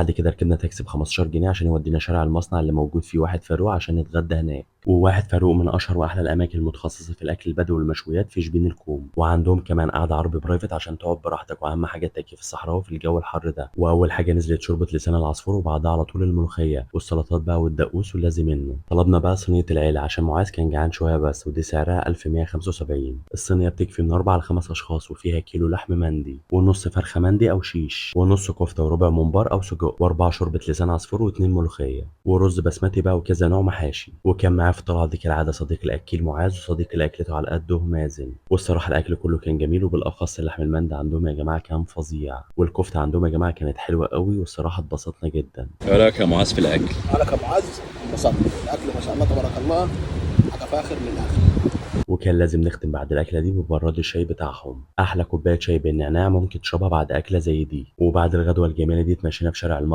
بعد كده ركبنا تاكسي ب15 جنيه عشان يودينا شارع المصنع اللي موجود فيه واحد فاروق عشان نتغدى هناك. وواحد فاروق من اشهر واحلى الاماكن المتخصصه في الاكل البدوي والمشويات في شبين الكوم، وعندهم كمان قعده عربي برايفت عشان تقعد براحتك، واهم حاجه التكييف الصحراوي في الجو الحر ده. واول حاجه نزلت شوربه لسان العصفور، وبعدها على طول الملوخيه والسلطات بقى والدقوس واللازم منه. طلبنا بقى صينيه العيله عشان معاذ كان جعان شويه بس، ودي سعرها 1175. الصينيه بتكفي من 4 ل 5 اشخاص، وفيها كيلو لحم مندي ونص فرخه مندي او شيش ونص كفته وربع ممبار او سجق واربع شوربه لسان عصفور واتنين ملوخيه ورز بسمتي بقى وكذا نوع محاشي. وكان معاه في الطلعه دي كالعاده صديق الاكيل معاذ، وصديق الاكلته على قده مازن. والصراحه الاكل كله كان جميل، وبالاخص اللحم المندي عندهم يا جماعه كان فظيع، والكفته عندهم يا جماعه كانت حلوه قوي، والصراحه اتبسطنا جدا. ايه رايك يا معاذ في الاكل؟ على ابو معز انبسطت. الاكل ما شاء الله تبارك الله، حاجه فاخر من الاخر. وكان لازم نختم بعد الأكلة دي ببراد الشاي بتاعهم، أحلى كوباية شاي بالنعناع ممكن تشربها بعد أكلة زي دي. وبعد الغدوة الجميلة دي اتمشينا في شارع المصري